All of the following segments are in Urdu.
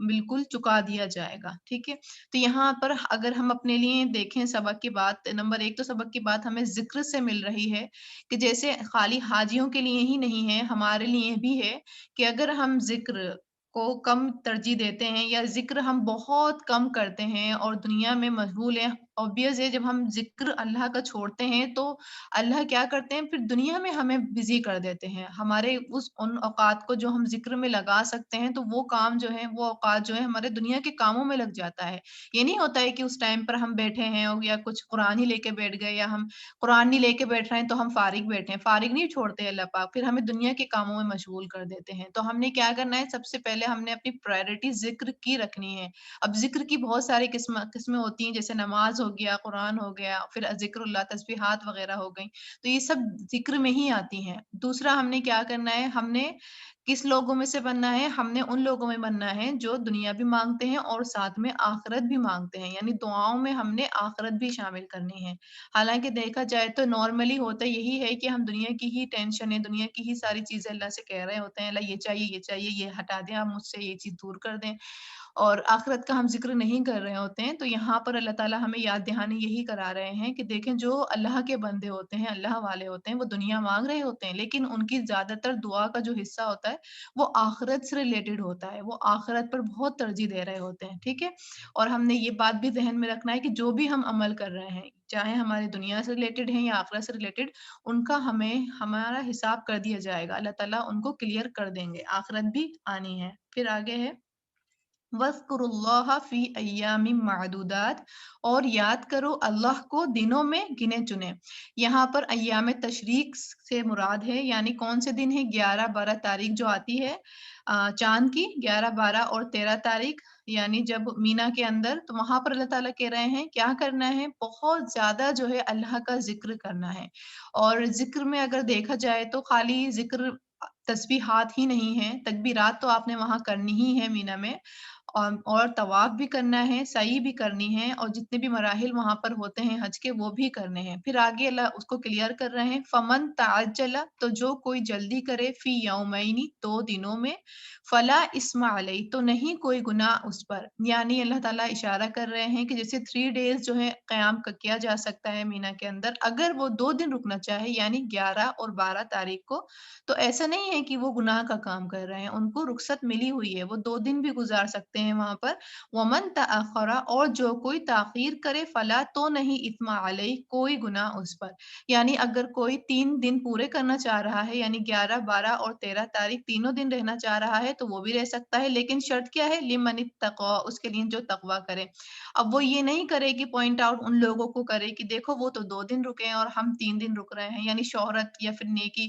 بالکل چکا دیا جائے گا، ٹھیک ہے؟ تو یہاں پر اگر ہم اپنے لیے دیکھیں سبق کی بات، نمبر 1 تو سبق کی بات ہمیں ذکر سے مل رہی ہے کہ جیسے خالی حاجیوں کے لیے ہی نہیں ہے، ہمارے لیے بھی ہے کہ اگر ہم ذکر کو کم ترجیح دیتے ہیں یا ذکر ہم بہت کم کرتے ہیں اور دنیا میں مشغول ہیں، آبویس ہے جب ہم ذکر اللہ کا چھوڑتے ہیں تو اللہ کیا کرتے ہیں پھر دنیا میں ہمیں بزی کر دیتے ہیں، ہمارے ان اوقات کو جو ہم ذکر میں لگا سکتے ہیں تو وہ کام جو ہے وہ اوقات جو ہے ہمارے دنیا کے کاموں میں لگ جاتا ہے۔ یہ نہیں ہوتا ہے کہ اس ٹائم پر ہم بیٹھے ہیں یا کچھ قرآن ہی لے کے بیٹھ گئے یا ہم قرآن نہیں لے کے بیٹھ رہے ہیں تو ہم فارغ بیٹھے ہیں، فارغ نہیں چھوڑتے اللہ پاک، پھر ہمیں دنیا کے کاموں میں مشغول کر دیتے ہیں۔ تو ہم نے کیا کرنا ہے، سب سے پہلے ہم نے اپنی پرائرٹی ذکر کی رکھنی ہے۔ اب ذکر کی بہت ساری قسمیں ہوتی ہیں، جیسے نماز ہو گیا، قرآن ہو گیا، پھر ذکر اللہ، تسبیحات وغیرہ ہو گئیں، تو یہ سب ذکر میں ہی آتی ہیں۔ دوسرا ہم نے کیا کرنا ہے، ہم نے کس لوگوں میں سے بننا ہے، ہم نے ان لوگوں میں بننا ہے جو دنیا بھی مانگتے ہیں اور ساتھ میں آخرت بھی مانگتے ہیں، یعنی دعاؤں میں ہم نے آخرت بھی شامل کرنی ہے۔ حالانکہ دیکھا جائے تو نارملی ہوتا یہی ہے کہ ہم دنیا کی ہی ٹینشن ہے، دنیا کی ہی ساری چیزیں اللہ سے کہہ رہے ہوتے ہیں، اللہ یہ چاہیے، یہ ہٹا دیں آپ مجھ سے، یہ چیز دور کر دیں، اور آخرت کا ہم ذکر نہیں کر رہے ہوتے ہیں۔ تو یہاں پر اللہ تعالیٰ ہمیں یاد دہانی یہی کرا رہے ہیں کہ دیکھیں جو اللہ کے بندے ہوتے ہیں، اللہ والے ہوتے ہیں، وہ دنیا مانگ رہے ہوتے ہیں، لیکن ان کی زیادہ تر دعا کا جو حصہ ہوتا ہے وہ آخرت سے ریلیٹڈ ہوتا ہے، وہ آخرت پر بہت ترجیح دے رہے ہوتے ہیں، ٹھیک ہے؟ اور ہم نے یہ بات بھی ذہن میں رکھنا ہے کہ جو بھی ہم عمل کر رہے ہیں، چاہے ہماری دنیا سے ریلیٹڈ ہیں یا آخرت سے ریلیٹڈ، ان کا ہمارا حساب کر دیا جائے گا، اللہ تعالیٰ ان کو کلیئر کر دیں گے، آخرت بھی آنی ہے۔ پھر آگے ہے وَاذْكُرُوا اللَّهَ فِي أَيَّامٍ مَّعْدُودَاتٍ، اور یاد کرو اللہ کو دنوں میں گنے چنے۔ یہاں پر ایام تشریق سے مراد ہے، یعنی کون سے دن ہے، 11 12 تاریخ جو آتی ہے چاند کی، 11 12 اور 13 تاریخ، یعنی جب مینا کے اندر، تو وہاں پر اللہ تعالیٰ کہہ رہے ہیں کیا کرنا ہے، بہت زیادہ جو ہے اللہ کا ذکر کرنا ہے۔ اور ذکر میں اگر دیکھا جائے تو خالی ذکر تسبیحات ہی نہیں ہے، تکبیرات تو آپ نے وہاں کرنی ہی ہے مینا میں، اور طواف بھی کرنا ہے، سعی بھی کرنی ہے، اور جتنے بھی مراحل وہاں پر ہوتے ہیں حج کے وہ بھی کرنے ہیں۔ پھر آگے اللہ اس کو کلیئر کر رہے ہیں، فمن تعجل، تو جو کوئی جلدی کرے، فی یومین، 2 دنوں میں، فلا اسم علیہ، تو نہیں کوئی گناہ اس پر، یعنی اللہ تعالیٰ اشارہ کر رہے ہیں کہ جیسے 3 ڈیز جو ہے قیام کیا جا سکتا ہے مینا کے اندر، اگر وہ 2 دن رکنا چاہے یعنی 11 اور 12 تاریخ کو، تو ایسا نہیں ہے کہ وہ گناہ کا کام کر رہے ہیں، ان کو رخصت ملی ہوئی ہے، وہ 2 دن بھی گزار سکتے ہیں وہاں پر۔ ومن تأخر، اور جو کوئی تاخیر کرے، فلا، تو نہیں اثم علیہ، کوئی گناہ اس پر، یعنی اگر کوئی 3 دن پورے کرنا چاہ رہا ہے، یعنی 11 12 اور 13 تاریخ تینوں دن رہنا چاہ رہا ہے تو وہ بھی رہ سکتا ہے، لیکن شرط کیا ہے، لمن اتقوا، اس کے لیے جو تقوی کرے۔ اب وہ یہ نہیں کرے کہ پوائنٹ آؤٹ ان لوگوں کو کرے کہ دیکھو وہ تو 2 دن رکے ہیں اور ہم 3 دن رک رہے ہیں، یعنی شہرت یا پھر نیکی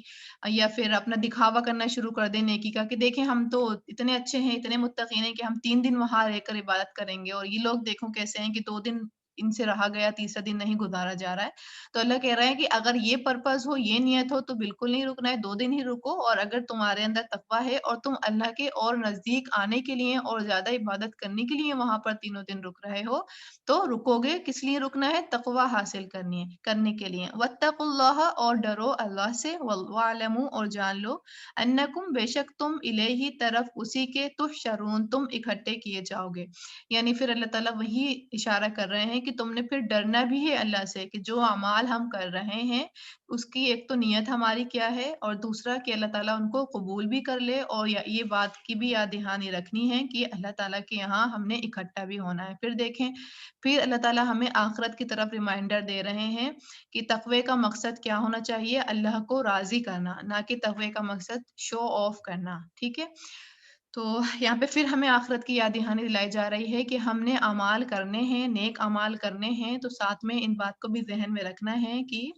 یا پھر اپنا دکھاوا کرنا شروع کر دیں نیکی کا، کہ دیکھیں ہم تو اتنے اچھے ہیں، اتنے متقین ہیں کہ ہم 3 دن وہاں رہ کر عبادت کریں گے، اور یہ لوگ دیکھو کیسے ہیں کہ 2 دن ان سے رہا گیا، تیسرا دن نہیں گزارا جا رہا ہے۔ تو اللہ کہہ رہا ہے کہ اگر یہ پرپز ہو، یہ نیت ہو تو بالکل نہیں رکنا ہے، 2 دن ہی رکو، اور اگر تمہارے اندر تقویٰ ہے اور تم اللہ کے اور نزدیک آنے کے لیے اور زیادہ عبادت کرنے کے لیے وہاں پر تینوں دن رک رہے ہو تو رکو گے، کس لیے رکنا ہے، تقویٰ حاصل کرنے کے لیے۔ واتقوا اللہ، اور ڈرو اللہ سے، وَاعْلَمُوا، اور جان لو، انکم، بے شک تم، الیہ، طرف اسی کے، تحشرون، تم اکٹھے کیے جاؤ گے۔ یعنی پھر اللہ تعالیٰ وہی اشارہ کر رہے ہیں کہ تم نے پھر ڈرنا بھی ہے اللہ سے، کہ جو اعمال ہم کر رہے ہیں اس کی ایک تو نیت ہماری کیا ہے، اور دوسرا کہ اللہ تعالیٰ ان کو قبول بھی کر لے، اور یہ بات کی بھی یاد دہانی رکھنی ہے کہ اللہ تعالیٰ کے یہاں ہم نے اکٹھا بھی ہونا ہے۔ پھر دیکھیں، پھر اللہ تعالیٰ ہمیں آخرت کی طرف ریمائنڈر دے رہے ہیں کہ تقوی کا مقصد کیا ہونا چاہیے، اللہ کو راضی کرنا، نہ کہ تقوی کا مقصد شو آف کرنا، ٹھیک ہے؟ تو یہاں پہ پھر ہمیں آخرت کی یاد دہانی دلائی جا رہی ہے کہ ہم نے اعمال کرنے ہیں، نیک اعمال کرنے ہیں، تو ساتھ میں ان بات کو بھی ذہن میں رکھنا ہے کہ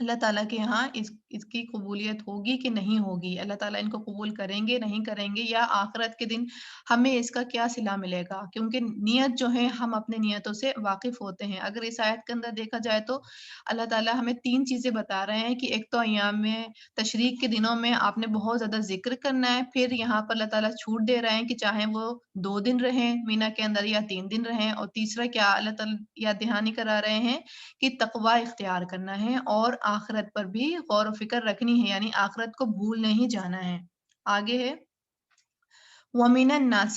اللہ تعالیٰ کے یہاں اس کی قبولیت ہوگی کہ نہیں ہوگی، اللہ تعالیٰ ان کو قبول کریں گے نہیں کریں گے، یا آخرت کے دن ہمیں اس کا کیا صلہ ملے گا، کیونکہ نیت جو ہے ہم اپنے نیتوں سے واقف ہوتے ہیں۔ اگر اس آیت کے اندر دیکھا جائے تو اللہ تعالیٰ ہمیں 3 چیزیں بتا رہے ہیں کہ ایک تو ایام میں تشریق کے دنوں میں آپ نے بہت زیادہ ذکر کرنا ہے، پھر یہاں پر اللہ تعالیٰ چھوٹ دے رہے ہیں کہ چاہے وہ 2 دن رہیں مینا کے اندر یا 3 دن رہیں، اور تیسرا کیا اللہ تعالیٰ یاد دہانی کرا رہے ہیں کہ تقوی اختیار کرنا ہے اور آخرت پر بھی غور و فکر رکھنی ہے، یعنی آخرت کو بھول نہیں جانا ہے۔ آگے ہے وَمِنَ النَّاسِ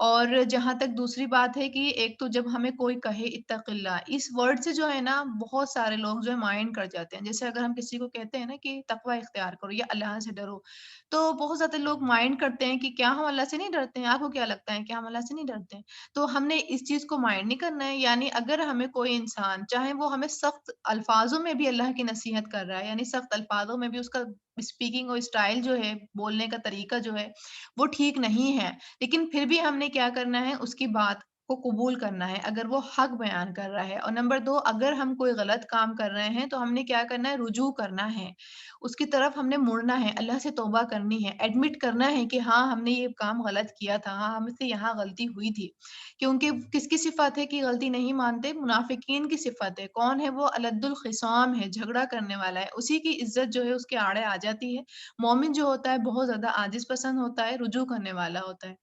اور جہاں تک دوسری بات ہے کہ ایک تو جب ہمیں کوئی کہے اتق اللہ، اس ورڈ سے جو ہے نا بہت سارے لوگ جو ہے مائنڈ کر جاتے ہیں. جیسے اگر ہم کسی کو کہتے ہیں نا کہ تقوی اختیار کرو یا اللہ سے ڈرو، تو بہت زیادہ لوگ مائنڈ کرتے ہیں کہ کیا ہم اللہ سے نہیں ڈرتے ہیں؟ آپ کو کیا لگتا ہے کہ ہم اللہ سے نہیں ڈرتے ہیں؟ تو ہم نے اس چیز کو مائنڈ نہیں کرنا ہے. یعنی اگر ہمیں کوئی انسان چاہے وہ ہمیں سخت الفاظوں میں بھی اللہ کی نصیحت کر رہا ہے، یعنی سخت الفاظوں میں بھی اس کا اسپیکنگ اور اسٹائل جو ہے، بولنے کا طریقہ جو ہے وہ ٹھیک نہیں ہے، لیکن پھر بھی ہم نے کیا کرنا ہے، اس کی بات کو قبول کرنا ہے اگر وہ حق بیان کر رہا ہے. اور نمبر 2، اگر ہم کوئی غلط کام کر رہے ہیں تو ہم نے کیا کرنا ہے، رجوع کرنا ہے، اس کی طرف ہم نے مڑنا ہے، اللہ سے توبہ کرنی ہے، ایڈمٹ کرنا ہے کہ ہاں ہم نے یہ کام غلط کیا تھا، ہاں ہم سے یہاں غلطی ہوئی تھی. کیونکہ کس کی صفت ہے کہ غلطی نہیں مانتے؟ منافقین کی صفت ہے. کون ہے وہ؟ الد الخصام ہے، جھگڑا کرنے والا ہے، اسی کی عزت جو ہے اس کے آڑے آ جاتی ہے. مومن جو ہوتا ہے بہت زیادہ عاجز پسند ہوتا ہے، رجوع کرنے والا ہوتا ہے.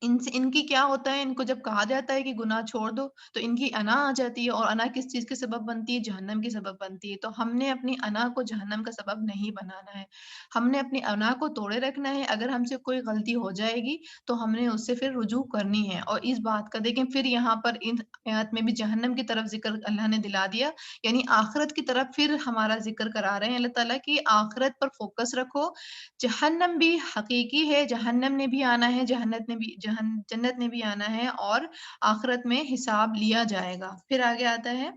ان کی کیا ہوتا ہے، ان کو جب کہا جاتا ہے کہ گناہ چھوڑ دو تو ان کی انا آ جاتی ہے، اور انا کس چیز کے سبب بنتی ہے؟ جہنم کی سبب بنتی ہے. تو ہم نے اپنی انا کو جہنم کا سبب نہیں بنانا ہے، ہم نے اپنی انا کو توڑے رکھنا ہے. اگر ہم سے کوئی غلطی ہو جائے گی تو ہم نے اس سے پھر رجوع کرنی ہے. اور اس بات کا دیکھیں پھر یہاں پر ان آیات میں بھی جہنم کی طرف ذکر اللہ نے دلا دیا، یعنی آخرت کی طرف پھر ہمارا ذکر کرا رہے ہیں اللہ تعالیٰ کی آخرت پر فوکس رکھو. جہنم بھی حقیقی ہے، جہنم نے بھی آنا ہے، جنت نے بھی آنا ہے، اور آخرت میں حساب لیا جائے گا. پھر آگے آتا ہے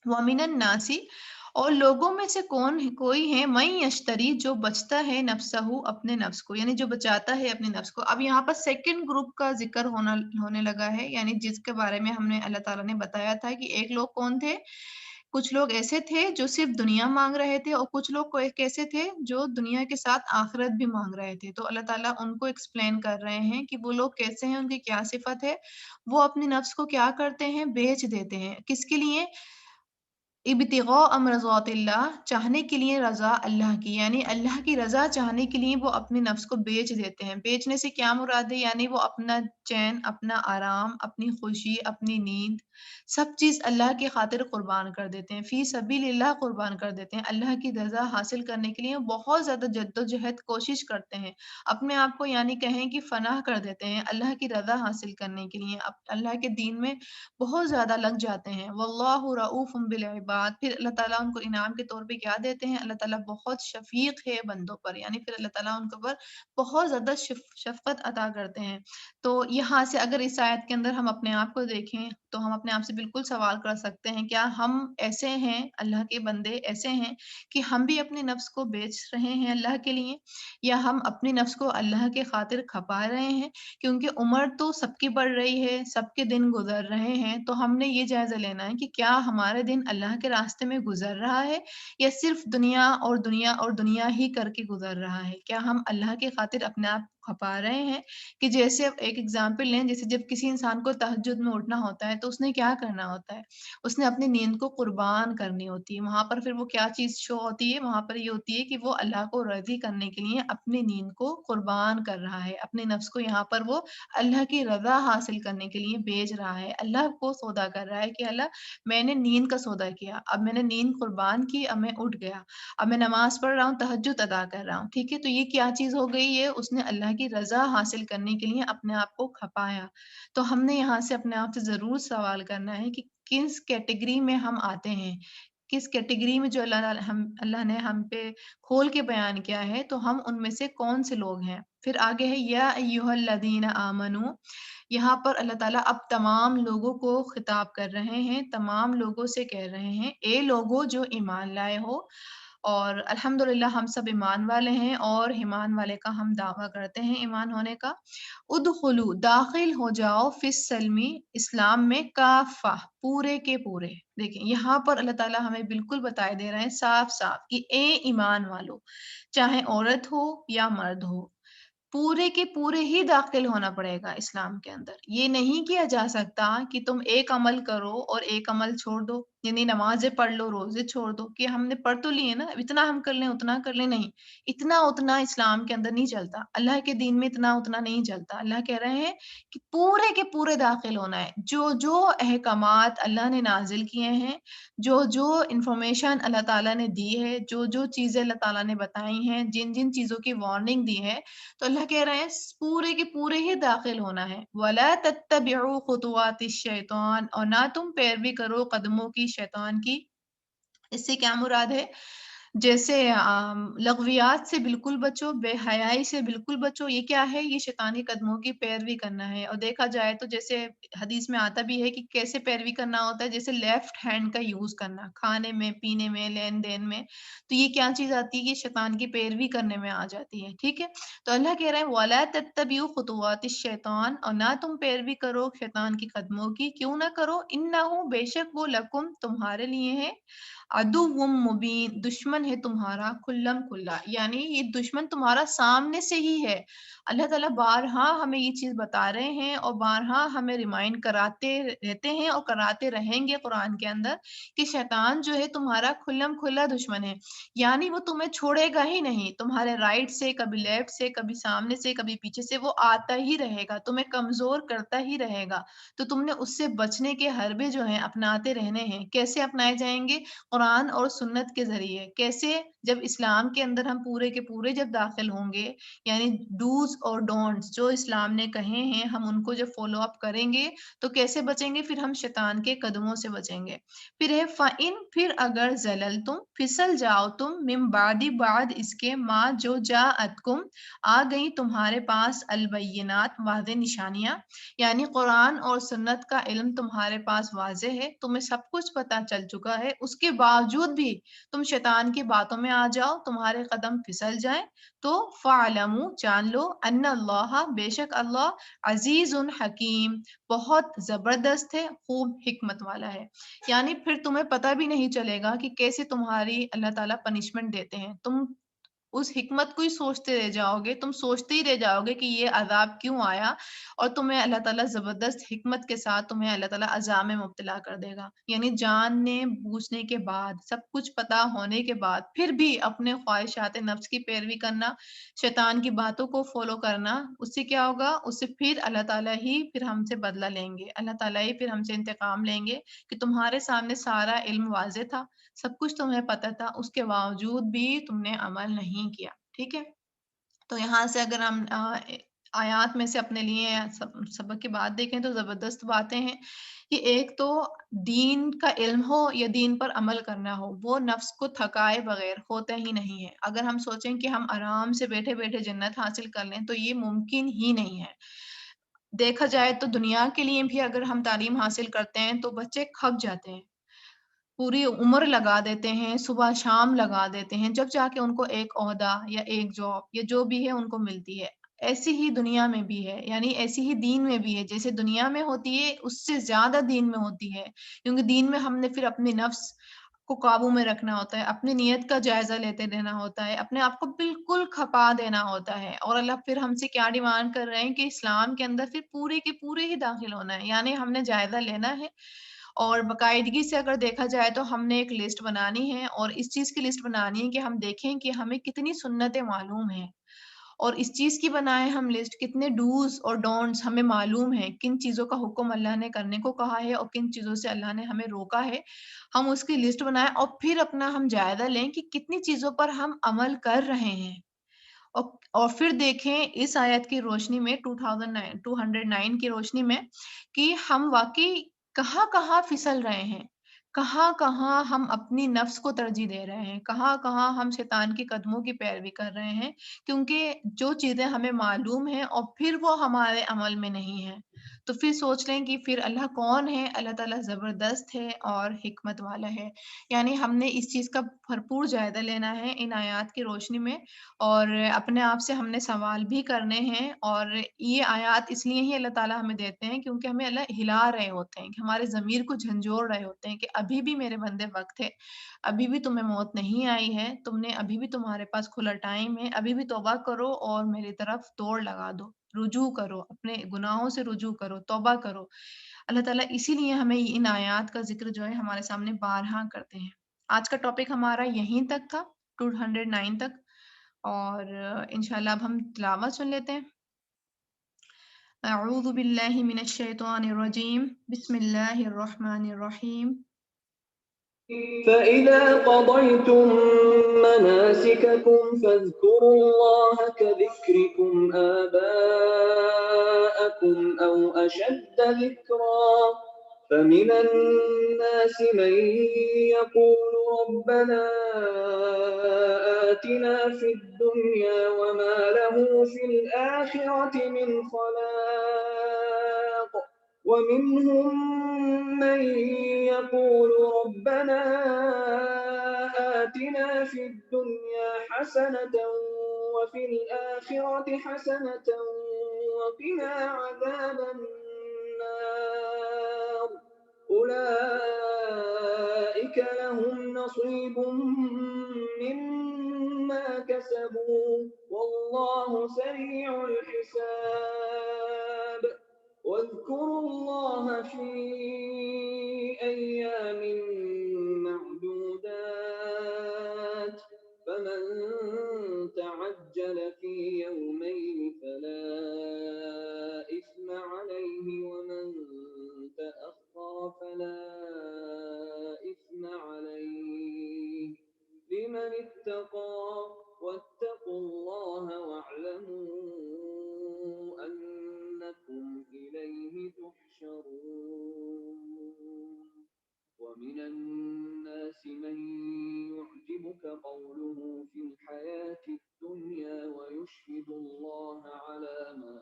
وَمِنَ النَّاسِ، اور لوگوں میں سے کوئی ہے مَن یشتری، جو بچتا ہے نفسہ، اپنے نفس کو، یعنی جو بچاتا ہے اپنے نفس کو. اب یہاں پر سیکنڈ گروپ کا ذکر ہونے لگا ہے، یعنی جس کے بارے میں ہم نے اللہ تعالیٰ نے بتایا تھا کہ ایک لوگ کون تھے، کچھ لوگ ایسے تھے جو صرف دنیا مانگ رہے تھے، اور کچھ لوگ کیسے تھے جو دنیا کے ساتھ آخرت بھی مانگ رہے تھے. تو اللہ تعالیٰ ان کو ایکسپلین کر رہے ہیں کہ وہ لوگ کیسے ہیں، ان کی کیا صفت ہے. وہ اپنے نفس کو کیا کرتے ہیں، بیچ دیتے ہیں. کس کے لیے؟ ابتغاء مرضات اللہ، چاہنے کے لیے رضا اللہ کی، یعنی اللہ کی رضا چاہنے کے لیے وہ اپنے نفس کو بیچ دیتے ہیں. بیچنے سے کیا مراد ہے؟ یعنی وہ اپنا چین، اپنا آرام، اپنی خوشی، اپنی نیند، سب چیز اللہ کی خاطر قربان کر دیتے ہیں، فی سبیل اللہ قربان کر دیتے ہیں. اللہ کی رضا حاصل کرنے کے لیے بہت زیادہ جد و جہد کوشش کرتے ہیں، اپنے آپ کو یعنی کہیں کہ فنا کر دیتے ہیں اللہ کی رضا حاصل کرنے کے لیے، اللہ کے دین میں بہت زیادہ لگ جاتے ہیں. واللہ رؤوف بالعباد، پھر اللہ تعالیٰ ان کو انعام کے طور پہ کیا دیتے ہیں؟ اللہ تعالیٰ بہت شفیق ہے بندوں پر، یعنی پھر اللہ تعالیٰ ان کے اوپر بہت زیادہ شفقت عطا کرتے ہیں. تو یہاں سے اگر اس آیت کے اندر ہم اپنے آپ کو دیکھیں تو ہم اپنے آپ سے بالکل سوال کر سکتے ہیں، کیا ہم ایسے ہیں، اللہ کے بندے ایسے ہیں کہ ہم بھی اپنے نفس کو بیچ رہے ہیں اللہ کے لیے، یا ہم اپنے نفس کو اللہ کے خاطر کھپا رہے ہیں؟ کیونکہ عمر تو سب کی بڑھ رہی ہے، سب کے دن گزر رہے ہیں، تو ہم نے یہ جائزہ لینا ہے کہ کیا ہمارے دن اللہ کے راستے میں گزر رہا ہے، یا صرف دنیا اور دنیا اور دنیا ہی کر کے گزر رہا ہے؟ کیا ہم اللہ کی خاطر اپنے آپ کو کھپا رہے ہیں؟ کہ جیسے ایک ایگزامپل لیں، جیسے جب کسی انسان کو تہجد میں اٹھنا ہوتا ہے تو اس نے کیا کرنا ہوتا ہے، اس نے اپنی نیند کو قربان کرنی ہوتی ہے. وہاں پر پھر وہ کیا چیز شو ہوتی ہے، وہاں پر یہ ہوتی ہے کہ وہ اللہ کو راضی کرنے کے لیے اپنی نیند کو قربان کر رہا ہے، اپنے نفس کو یہاں پر وہ اللہ کی رضا حاصل کرنے کے لیے بیچ رہا ہے، اللہ کو سودا کر رہا ہے کہ اللہ میں نے نیند کا سودا کیا، اب میں نے نیند قربان کی، اب میں اٹھ گیا، اب میں نماز پڑھ رہا ہوں، تہجد ادا کر رہا ہوں. ٹھیک ہے، تو یہ کیا چیز ہو گئی ہے؟ اس نے اللہ کی رضا حاصل کرنے کے لیے اپنے آپ کو کھپایا. تو ہم نے یہاں سے اپنے آپ سے ضرور سوال کرنا ہے کہ کس کیٹیگری میں ہم آتے ہیں، کس کیٹیگری میں جو اللہ نے ہم پہ کھول کے بیان کیا ہے، تو ہم ان میں سے کون سے لوگ ہیں. پھر آگے ہے یا ایھا الذین آمنو، یہاں پر اللہ تعالیٰ اب تمام لوگوں کو خطاب کر رہے ہیں، تمام لوگوں سے کہہ رہے ہیں، اے لوگوں جو ایمان لائے ہو. اور الحمدللہ ہم سب ایمان والے ہیں، اور ایمان والے کا ہم دعویٰ کرتے ہیں ایمان ہونے کا. ادخلو، داخل ہو جاؤ، فی السلم، اسلام میں، کافہ، پورے کے پورے. دیکھیں یہاں پر اللہ تعالیٰ ہمیں بالکل بتائے دے رہے ہیں صاف صاف کہ اے ایمان والو، چاہے عورت ہو یا مرد ہو، پورے کے پورے ہی داخل ہونا پڑے گا اسلام کے اندر. یہ نہیں کیا جا سکتا کہ تم ایک عمل کرو اور ایک عمل چھوڑ دو، یعنی نمازیں پڑھ لو، روزے چھوڑ دو کہ ہم نے پڑھ تو لیے نا، اتنا ہم کر لیں، اتنا کر لیں، نہیں۔ اتنا اتنا اسلام کے اندر نہیں چلتا، اللہ کے دین میں اتنا اتنا نہیں چلتا۔ اللہ کہہ رہے ہیں کہ پورے کے پورے داخل ہونا ہے۔ جو جو احکامات اللہ نے نازل کیے ہیں، جو جو انفارمیشن اللہ تعالیٰ نے دی ہے، جو جو چیزیں اللہ تعالیٰ نے بتائی ہیں، جن جن چیزوں کی وارننگ دی ہے، تو اللہ کہہ رہے ہیں پورے کے پورے ہی داخل ہونا ہے۔ وَلَا تَتَّبِعُوا خُطُوَاتِ الشَّيْطَانِ، اور نہ تم پیروی کرو قدموں کی شیطان کی۔ اس سے کیا مراد ہے؟ جیسے لغویات سے بالکل بچو، بے حیائی سے بالکل بچو۔ یہ کیا ہے؟ یہ شیطانی قدموں کی پیروی کرنا ہے۔ اور دیکھا جائے تو جیسے حدیث میں آتا بھی ہے کہ کیسے پیروی کرنا ہوتا ہے، جیسے لیفٹ ہینڈ کا یوز کرنا، کھانے میں، پینے میں، لین دین میں۔ تو یہ کیا چیز آتی ہے؟ یہ شیطان کی پیروی کرنے میں آ جاتی ہے، ٹھیک ہے؟ تو اللہ کہہ رہے ہیں وَلَا تَتَّبِعُوا خُطُوَاتِ الشَّيْطَانِ، اور نہ تم پیروی کرو شیطان کی قدموں کی۔ کیوں نہ کرو؟ اِنَّهُ، بے شک وہ لَکُم، تمہارے لیے ہے، عدو مبین، دشمن ہے تمہارا، کھلم کھلا، یعنی یہ دشمن تمہارا سامنے سے ہی ہے۔ اللہ تعالیٰ بارہا ہمیں یہ چیز بتا رہے ہیں اور بارہا ہمیں ریمائنڈ کراتے رہتے ہیں اور کراتے رہیں گے قرآن کے اندر کہ شیطان جو ہے تمہارا کھلم کھلا دشمن ہے، یعنی وہ تمہیں چھوڑے گا ہی نہیں۔ تمہارے رائٹ سے، کبھی لیفٹ سے، کبھی سامنے سے، کبھی پیچھے سے، وہ آتا ہی رہے گا، تمہیں کمزور کرتا ہی رہے گا۔ تو تم نے اس سے بچنے کے حربے جو ہیں اپناتے رہنے ہیں۔ کیسے اپنائے جائیں گے؟ قرآن اور سنت کے ذریعے۔ کیسے؟ جب اسلام کے اندر ہم پورے کے پورے جب داخل ہوں گے، یعنی ڈوز اور ڈونٹس جو اسلام نے کہے ہیں، ہم ان کو جب فالو اپ کریں گے تو کیسے بچیں گے؟ پھر ہم شیطان کے قدموں سے بچیں گے۔ پھر ہے فَإِن، پھر اگر زلل تم، پھسل جاؤ تم، من بعد، بعد اس کے، ماں جو جاءتکم، آ گئی تمہارے پاس، البینات، واضح نشانیاں، یعنی قرآن اور سنت کا علم تمہارے پاس واضح ہے، تمہیں سب کچھ پتہ چل چکا ہے، اس کے باوجود بھی تم شیطان کی باتوں میں آ جاؤ، تمہارے قدم پھسل جائیں، تو فَاعْلَمُوا، جان لو، ان اللہ، بے شک اللہ، عزیز حکیم، بہت زبردست ہے، خوب حکمت والا ہے۔ یعنی پھر تمہیں پتہ بھی نہیں چلے گا کہ کیسے تمہاری اللہ تعالیٰ پنشمنٹ دیتے ہیں۔ تم اس حکمت کو ہی سوچتے رہ جاؤ گے، تم سوچتے ہی رہ جاؤ گے کہ یہ عذاب کیوں آیا، اور تمہیں اللہ تعالیٰ زبردست حکمت کے ساتھ تمہیں اللہ تعالیٰ عذاب میں مبتلا کر دے گا۔ یعنی جاننے بوجھنے کے بعد، سب کچھ پتا ہونے کے بعد، پھر بھی اپنے خواہشات نفس کی پیروی کرنا، شیطان کی باتوں کو فالو کرنا، اس سے کیا ہوگا؟ اس سے پھر اللہ تعالیٰ ہی پھر ہم سے بدلہ لیں گے، اللہ تعالیٰ ہی پھر ہم سے انتقام لیں گے کہ تمہارے سامنے سارا علم واضح تھا، سب کچھ تمہیں پتہ تھا، اس کے باوجود بھی تم نے عمل نہیں کیا، ٹھیک ہے؟ تو یہاں سے اگر ہم آیات میں سے اپنے لیے سبق کی بات دیکھیں تو زبردست باتیں ہیں کہ ایک تو دین کا علم ہو یا دین پر عمل کرنا ہو، وہ نفس کو تھکائے بغیر ہوتا ہی نہیں ہے۔ اگر ہم سوچیں کہ ہم آرام سے بیٹھے بیٹھے جنت حاصل کر لیں تو یہ ممکن ہی نہیں ہے۔ دیکھا جائے تو دنیا کے لیے بھی اگر ہم تعلیم حاصل کرتے ہیں تو بچے کھپ جاتے ہیں، پوری عمر لگا دیتے ہیں، صبح شام لگا دیتے ہیں، جب جا کے ان کو ایک عہدہ یا ایک جاب یا جو بھی ہے ان کو ملتی ہے۔ ایسی ہی دنیا میں بھی ہے، یعنی ایسی ہی دین میں بھی ہے، جیسے دنیا میں ہوتی ہے اس سے زیادہ دین میں ہوتی ہے، کیونکہ دین میں ہم نے پھر اپنے نفس کو قابو میں رکھنا ہوتا ہے، اپنی نیت کا جائزہ لیتے رہنا ہوتا ہے، اپنے آپ کو بالکل کھپا دینا ہوتا ہے، اور اللہ پھر ہم سے کیا ڈیمانڈ کر رہے ہیں کہ اسلام کے اندر پھر پورے کے پورے ہی داخل ہونا ہے، یعنی ہم نے جائزہ لینا ہے، اور باقاعدگی سے اگر دیکھا جائے تو ہم نے ایک لسٹ بنانی ہے، اور اس چیز کی لسٹ بنانی ہے کہ ہم دیکھیں کہ ہمیں کتنی سنتیں معلوم ہیں، اور اس چیز کی بنائیں ہم لسٹ کتنے ڈوز اور ڈونٹس ہمیں معلوم ہیں، کن چیزوں کا حکم اللہ نے کرنے کو کہا ہے اور کن چیزوں سے اللہ نے ہمیں روکا ہے، ہم اس کی لسٹ بنائیں اور پھر اپنا ہم جائزہ لیں کہ کتنی چیزوں پر ہم عمل کر رہے ہیں، اور اور پھر دیکھیں اس آیت کی روشنی میں 209 کی روشنی میں کہ ہم واقعی کہاں کہاں پھسل رہے ہیں، کہاں کہاں ہم اپنی نفس کو ترجیح دے رہے ہیں، کہاں کہاں ہم شیطان کی قدموں کی پیروی کر رہے ہیں، کیونکہ جو چیزیں ہمیں معلوم ہیں اور پھر وہ ہمارے عمل میں نہیں ہیں، تو پھر سوچ لیں کہ پھر اللہ کون ہے؟ اللہ تعالیٰ زبردست ہے اور حکمت والا ہے۔ یعنی ہم نے اس چیز کا بھرپور جائزہ لینا ہے ان آیات کی روشنی میں، اور اپنے آپ سے ہم نے سوال بھی کرنے ہیں، اور یہ آیات اس لیے ہی اللہ تعالیٰ ہمیں دیتے ہیں کیونکہ ہمیں اللہ ہلا رہے ہوتے ہیں، کہ ہمارے ضمیر کو جھنجھوڑ رہے ہوتے ہیں کہ ابھی بھی میرے بندے وقت ہے، ابھی بھی تمہیں موت نہیں آئی ہے، تم نے ابھی بھی تمہارے پاس کھلا ٹائم ہے، ابھی بھی توبہ کرو اور میری طرف دوڑ لگا دو۔ رجوع کرو، اپنے گناہوں سے رجوع کرو، توبہ کرو۔ اللہ تعالیٰ اسی لیے ہمیں ان آیات کا ذکر جو ہے ہمارے سامنے بارہا کرتے ہیں۔ آج کا ٹاپک ہمارا یہیں تک تھا، 209 تک، اور انشاءاللہ اب ہم تلاوت سن لیتے ہیں۔ اعوذ باللہ من الشیطان الرجیم، بسم اللہ الرحمن الرحیم۔ فَإِذَا قَضَيْتُم مَّنَاسِكَكُمْ فَاذْكُرُوا اللَّهَ كَذِكْرِكُمْ آبَاءَكُمْ أَوْ أَشَدَّ ذِكْرًا فَمِنَ النَّاسِ مَن يَقُولُ رَبَّنَا آتِنَا فِي الدُّنْيَا وَمَا لَهُ فِي الْآخِرَةِ مِنْ خَلَاقٍ وَمِنْهُم مَّن يَقُولُ رَبَّنَا آتِنَا فِي الدُّنْيَا حَسَنَةً وَفِي الْآخِرَةِ حَسَنَةً وَقِنَا عَذَابَ النَّارِ أُولَٰئِكَ لَهُمْ نَصِيبٌ مِّمَّا كَسَبُوا وَاللَّهُ سَرِيعُ الْحِسَابِ واذكروا الله في أيام معدودات فمن تعجل في يومين فلا إثم عليه ومن تأخر فلا إثم عليه لمن اتقى واتقوا الله واعلموا أنكم إليه تحشرون ومن الناس من يعجبك قوله في الحياة الدنيا ويشهد الله على ما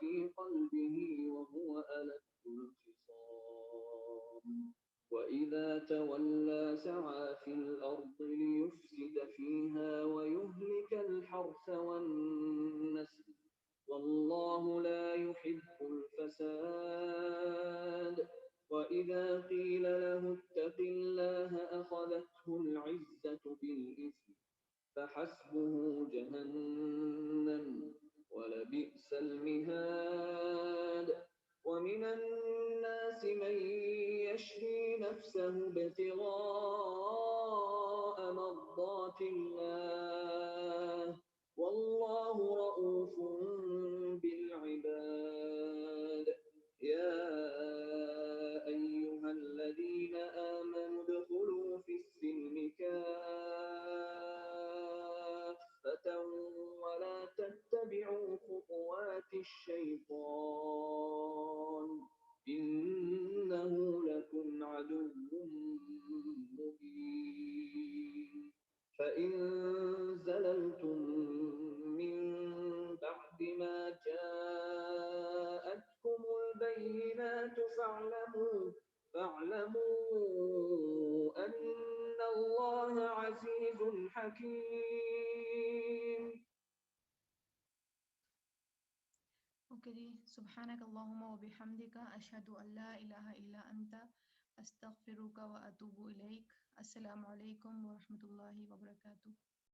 في قلبه وهو ألد الخصام وإذا تولى سعى في الأرض ليفسد فيها ويهلك الحرث والنسل والله لا يحب الفساد وإذا قيل له اتق الله أخذته العزة بالإثم فحسبه جهنم ولبئس المهاد ومن الناس من يشري نفسه ابتغاء مرضات الله والله رؤوف بالعباد يا أيها الذين آمنوا ادخلوا في السلم كافة ولا تتبعوا خطوات الشيطان إنه لكم عدو مبين فإن زللتم من بعد ما جاءتكم البينات فاعلموا أن الله عزيز حكيم. اوکے جی، سبحانک اللہم و بحمدک اشہد ان لا الہ الا انت استغفرک و اتوب الیک۔ السلام علیکم ورحمۃ اللہ وبرکاتہ۔